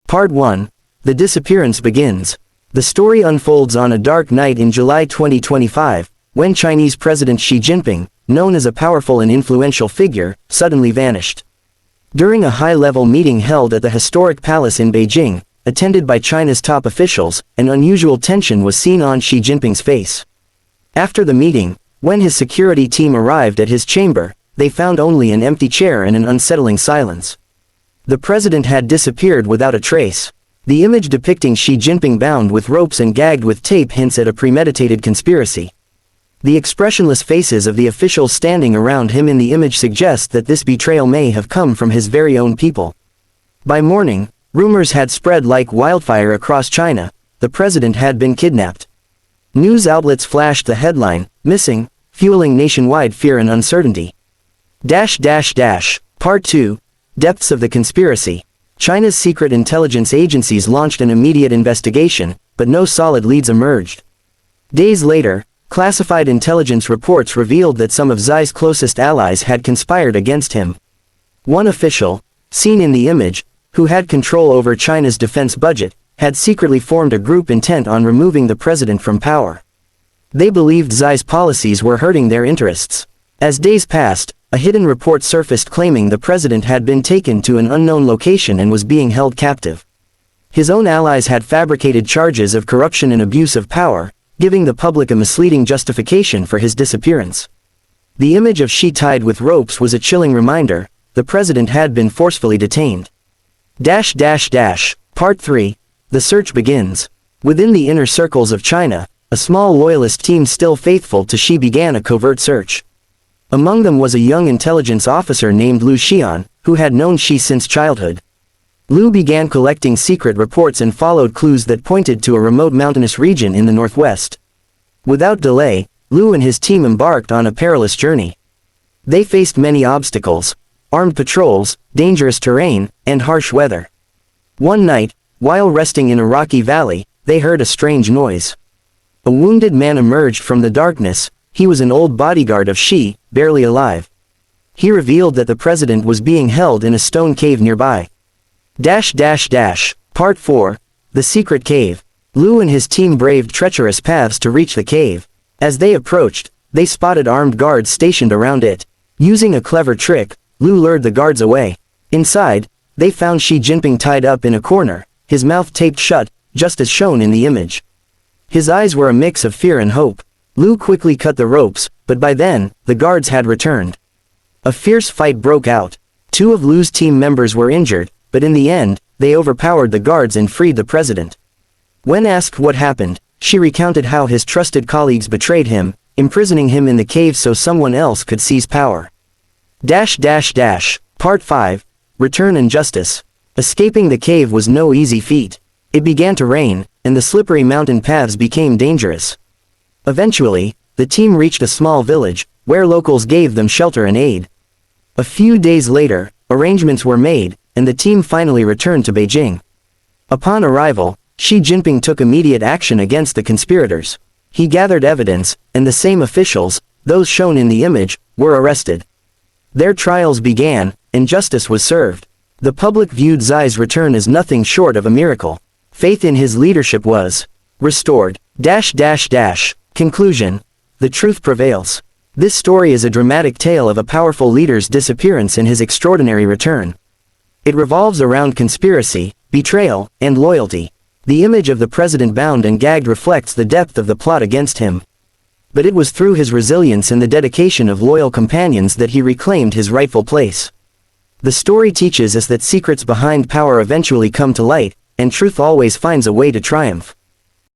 Part 1. The disappearance begins. The story unfolds on a dark night in July 2025, when Chinese President Xi Jinping, known as a powerful and influential figure, suddenly vanished. During a high-level meeting held at the historic palace in Beijing, attended by China's top officials, an unusual tension was seen on Xi Jinping's face. After the meeting, when his security team arrived at his chamber, they found only an empty chair and an unsettling silence. The president had disappeared without a trace. The image depicting Xi Jinping bound with ropes and gagged with tape hints at a premeditated conspiracy. The expressionless faces of the officials standing around him in the image suggest that this betrayal may have come from his very own people. By morning, rumors had spread like wildfire across China. The president had been kidnapped. News outlets flashed the headline, "Missing," fueling nationwide fear and uncertainty. Part 2. Depths of the conspiracy. China's secret intelligence agencies launched an immediate investigation, but no solid leads emerged. Days later, classified intelligence reports revealed that some of Xi's closest allies had conspired against him. One official, seen in the image, who had control over China's defense budget, had secretly formed a group intent on removing the president from power. They believed Xi's policies were hurting their interests. As days passed, a hidden report surfaced claiming the president had been taken to an unknown location and was being held captive. His own allies had fabricated charges of corruption and abuse of power, giving the public a misleading justification for his disappearance. The image of Xi tied with ropes was a chilling reminder: the president had been forcefully detained. Part 3. The search begins. Within the inner circles of China, a small loyalist team still faithful to Xi began a covert search. Among them was a young intelligence officer named Liu Xian, who had known Xi since childhood. Liu began collecting secret reports and followed clues that pointed to a remote mountainous region in the northwest. Without delay, Liu and his team embarked on a perilous journey. They faced many obstacles: armed patrols, dangerous terrain, and harsh weather. One night, while resting in a rocky valley, they heard a strange noise. A wounded man emerged from the darkness. He was an old bodyguard of Xi, barely alive. He revealed that the president was being held in a stone cave nearby. Part 4. The secret cave. Liu and his team braved treacherous paths to reach the cave. As they approached, they spotted armed guards stationed around it. Using a clever trick, Liu lured the guards away. Inside, they found Xi Jinping tied up in a corner, his mouth taped shut, just as shown in the image. His eyes were a mix of fear and hope. Liu quickly cut the ropes, but by then, the guards had returned. A fierce fight broke out. Two of Liu's team members were injured, but in the end, they overpowered the guards and freed the president. When asked what happened, Xi recounted how his trusted colleagues betrayed him, imprisoning him in the cave so someone else could seize power. Part 5. Return and Justice. Escaping the cave was no easy feat. It began to rain, and the slippery mountain paths became dangerous. Eventually, the team reached a small village, where locals gave them shelter and aid. A few days later, arrangements were made, and the team finally returned to Beijing. Upon arrival, Xi Jinping took immediate action against the conspirators. He gathered evidence, and the same officials, those shown in the image, were arrested. Their trials began, and justice was served. The public viewed Xi's return as nothing short of a miracle. Faith in his leadership was restored. Conclusion. The truth prevails. This story is a dramatic tale of a powerful leader's disappearance and his extraordinary return. It revolves around conspiracy, betrayal, and loyalty. The image of the president bound and gagged reflects the depth of the plot against him. But it was through his resilience and the dedication of loyal companions that he reclaimed his rightful place. The story teaches us that secrets behind power eventually come to light, and truth always finds a way to triumph.